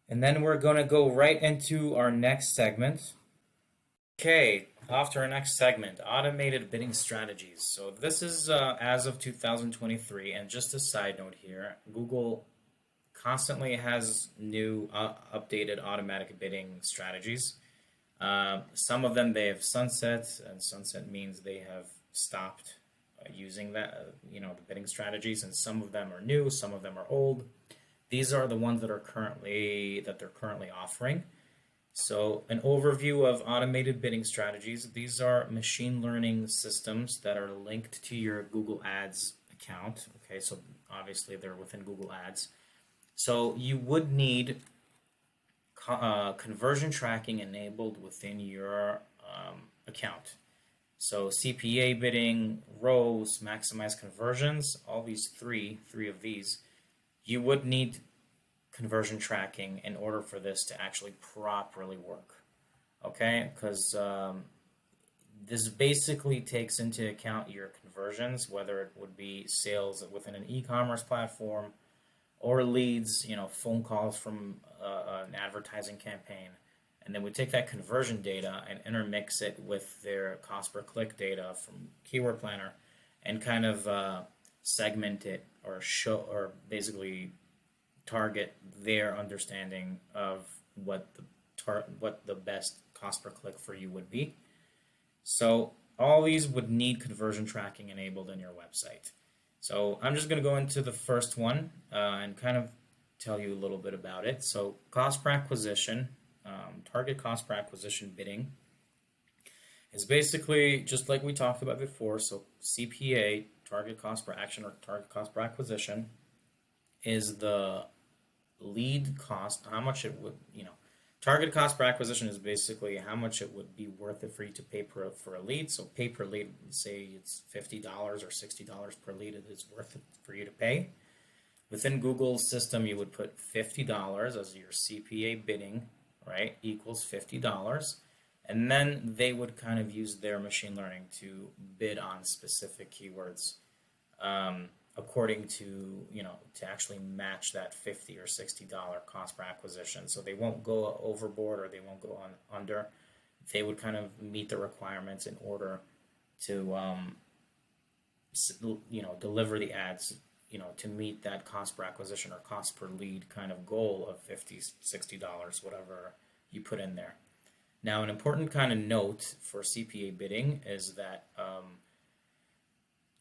And then we're going to go right into our next segment. Okay, off to our next segment, automated bidding strategies. So this is as of 2023, and just a side note here, Google constantly has new updated automatic bidding strategies. Some of them they have sunset, and sunset means they have stopped using that, the bidding strategies, and some of them are new, some of them are old. These are the ones that they're currently offering. So, an overview of automated bidding strategies. These are machine learning systems that are linked to your Google Ads account. Okay, so obviously they're within Google Ads. So, you would need conversion tracking enabled within your account. So, CPA bidding, ROAS, maximize conversions, all these three of these, you would need conversion tracking in order for this to actually properly work. Okay, because this basically takes into account your conversions, whether it would be sales within an e-commerce platform or leads, phone calls from an advertising campaign. And then we take that conversion data and intermix it with their cost per click data from Keyword Planner and kind of segment it or basically target their understanding of what the best cost per click for you would be. So all these would need conversion tracking enabled in your website. So I'm just going to go into the first one and kind of tell you a little bit about it. So cost per acquisition, target cost per acquisition bidding is basically just like we talked about before. So CPA, target cost per action or target cost per acquisition, is the lead cost, how much it would, target cost per acquisition is basically how much it would be worth it for you to pay for a lead. So pay per lead, say it's $50 or $60 per lead, it is worth it for you to pay. Within Google's system, you would put $50 as your CPA bidding, right, equals $50. And then they would kind of use their machine learning to bid on specific keywords. According to, to actually match that $50 or $60 cost per acquisition. So they won't go overboard or they won't go under. They would kind of meet the requirements in order to, deliver the ads, to meet that cost per acquisition or cost per lead kind of goal of $50, $60, whatever you put in there. Now, an important kind of note for CPA bidding is that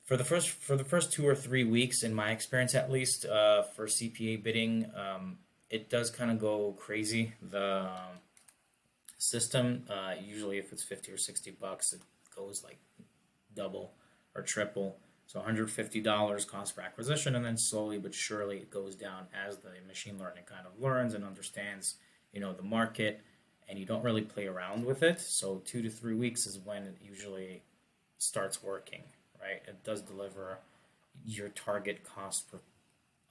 for the first 2 or 3 weeks, in my experience at least, for CPA bidding, it does kind of go crazy. The system, usually if it's 50 or 60 bucks, it goes like double or triple. So $150 cost per acquisition, and then slowly but surely it goes down as the machine learning kind of learns and understands, the market, and you don't really play around with it. So 2 to 3 weeks is when it usually starts working. Right? It does deliver your target cost per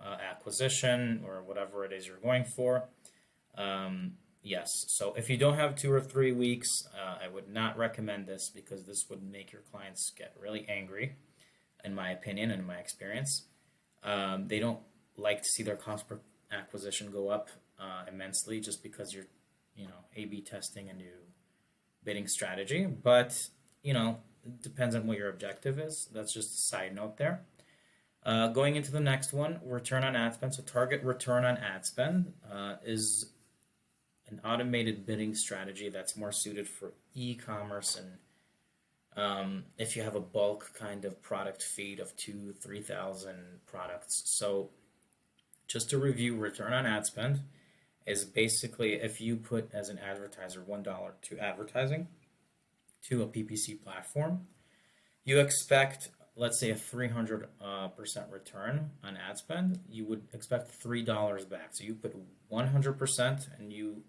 acquisition or whatever it is you're going for. Yes, so if you don't have 2 or 3 weeks, I would not recommend this because this would make your clients get really angry, in my opinion and in my experience. They don't like to see their cost per acquisition go up immensely just because you're, A/B testing a new bidding strategy. But, it depends on what your objective is. That's just a side note there. Going into the next one, return on ad spend. So target return on ad spend is an automated bidding strategy that's more suited for e-commerce and if you have a bulk kind of product feed of 2,000-3,000 products. So just to review, return on ad spend is basically if you put as an advertiser $1 to advertising to a PPC platform, you expect, let's say, a 300% return on ad spend. You would expect $3 back. So you put 100% and you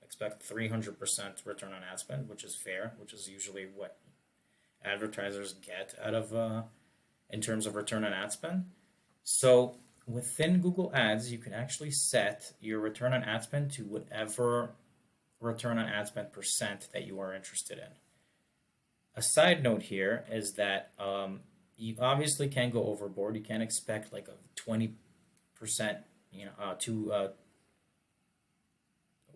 expect 300% return on ad spend, which is fair, which is usually what advertisers get out of in terms of return on ad spend. So within Google Ads, you can actually set your return on ad spend to whatever return on ad spend percent that you are interested in. A side note here is that you obviously can't go overboard. You can't expect like a 20%, to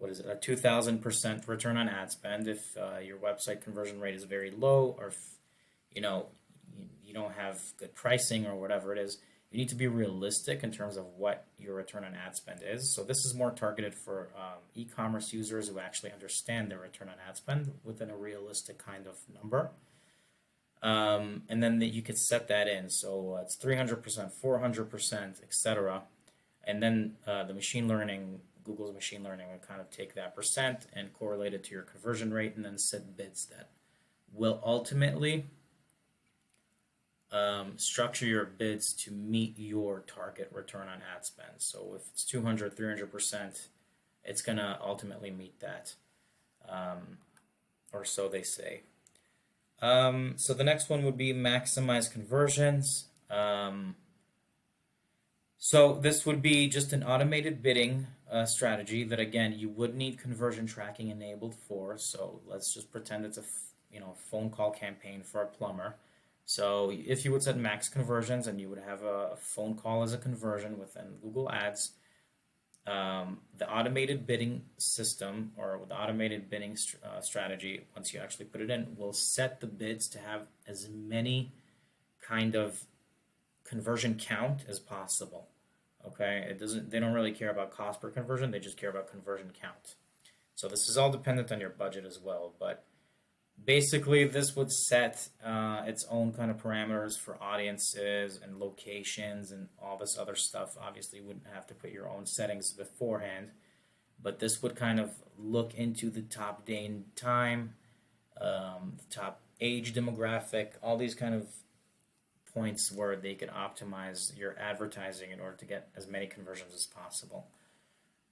what is it, a 2,000% return on ad spend if your website conversion rate is very low, or if, you know, you don't have good pricing or whatever it is. You need to be realistic in terms of what your return on ad spend is. So this is more targeted for e-commerce users who actually understand their return on ad spend within a realistic kind of number. And then you could set that in. So it's 300%, 400%, etc. And then the machine learning, Google's machine learning will kind of take that percent and correlate it to your conversion rate, and then set bids that will ultimately structure your bids to meet your target return on ad spend. So if it's 200, 300%, it's going to ultimately meet that, or so they say. So the next one would be maximize conversions. So this would be just an automated bidding strategy that, again, you would need conversion tracking enabled for. So let's just pretend it's a phone call campaign for a plumber. So if you would set max conversions and you would have a phone call as a conversion within Google Ads, the automated bidding system, or the automated bidding strategy, once you actually put it in, will set the bids to have as many kind of conversion count as possible. Okay, they don't really care about cost per conversion, they just care about conversion count. So this is all dependent on your budget as well, but basically this would set its own kind of parameters for audiences and locations and all this other stuff. Obviously you wouldn't have to put your own settings beforehand, but this would kind of look into the top day and time, the top age demographic, all these kind of points where they could optimize your advertising in order to get as many conversions as possible.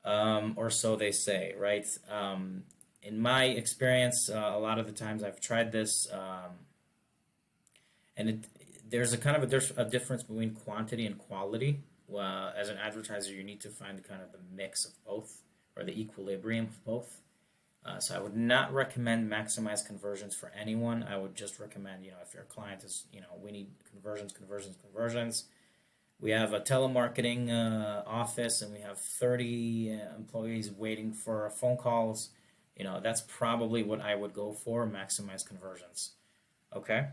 Or so they say, right? In my experience, a lot of the times I've tried this, and there's a kind of a difference between quantity and quality. As an advertiser, you need to find kind of the mix of both, or the equilibrium of both. So I would not recommend maximize conversions for anyone. I would just recommend, if your client is, we need conversions. We have a telemarketing office and we have 30 employees waiting for phone calls. That's probably what I would go for, maximize conversions. Okay?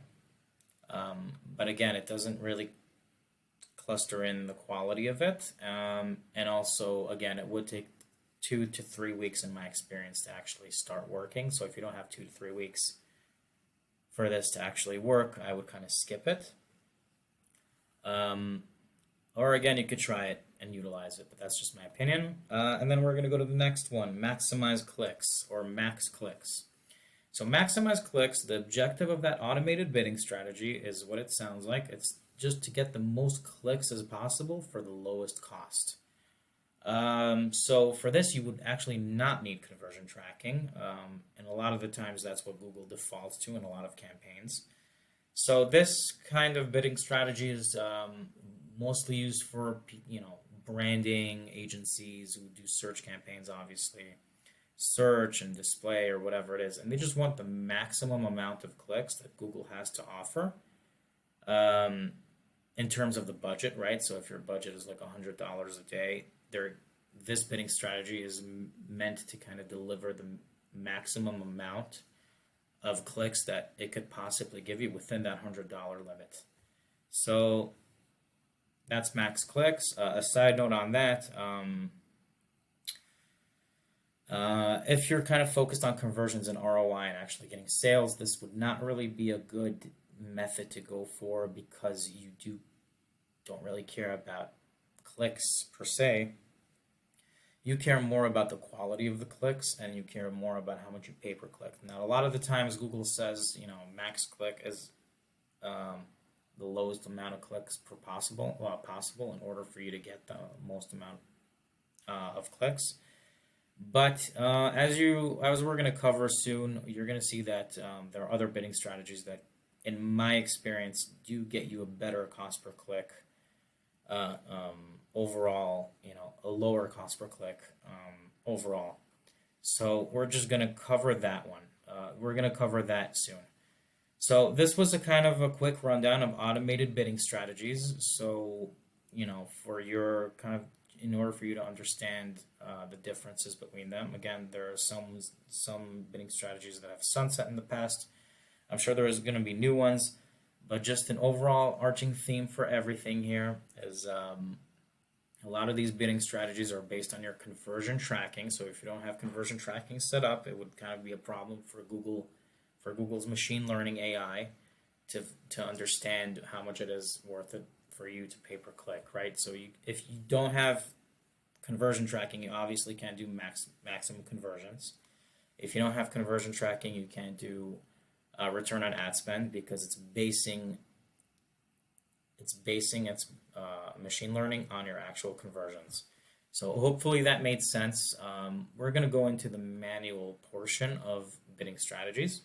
But again, it doesn't really cluster in the quality of it. And also, again, it would take 2 to 3 weeks in my experience to actually start working. So if you don't have 2 to 3 weeks for this to actually work, I would kind of skip it. Or again, you could try it and utilize it, but that's just my opinion. And then we're going to go to the next one, maximize clicks, or max clicks. So maximize clicks, the objective of that automated bidding strategy is what it sounds like. It's just to get the most clicks as possible for the lowest cost. So for this, you would actually not need conversion tracking. And a lot of the times that's what Google defaults to in a lot of campaigns. So this kind of bidding strategy is mostly used for, branding agencies who do search campaigns, obviously, search and display or whatever it is. And they just want the maximum amount of clicks that Google has to offer in terms of the budget, right? So if your budget is like $100 a day, this bidding strategy is meant to kind of deliver the maximum amount of clicks that it could possibly give you within that $100 limit. So that's max clicks. A side note on that, if you're kind of focused on conversions and ROI and actually getting sales, this would not really be a good method to go for, because you don't really care about clicks per se. You care more about the quality of the clicks, and you care more about how much you pay per click. Now, a lot of the times Google says, max click is the lowest amount of clicks possible in order for you to get the most amount of clicks. But as we're going to cover soon, you're going to see that there are other bidding strategies that, in my experience, do get you a better cost per click. Overall, a lower cost per click overall. So we're just going to cover that one. We're going to cover that soon. So this was a kind of a quick rundown of automated bidding strategies. So, for your kind of in order for you to understand the differences between them. Again, there are some bidding strategies that have sunset in the past. I'm sure there is going to be new ones, but just an overall arching theme for everything here is a lot of these bidding strategies are based on your conversion tracking. So if you don't have conversion tracking set up, it would kind of be a problem for Google's machine learning AI to understand how much it is worth it for you to pay per click, right? So if you don't have conversion tracking, you obviously can't do maximum conversions. If you don't have conversion tracking, you can't do return on ad spend, because it's basing its machine learning on your actual conversions. So hopefully that made sense. We're going to go into the manual portion of bidding strategies.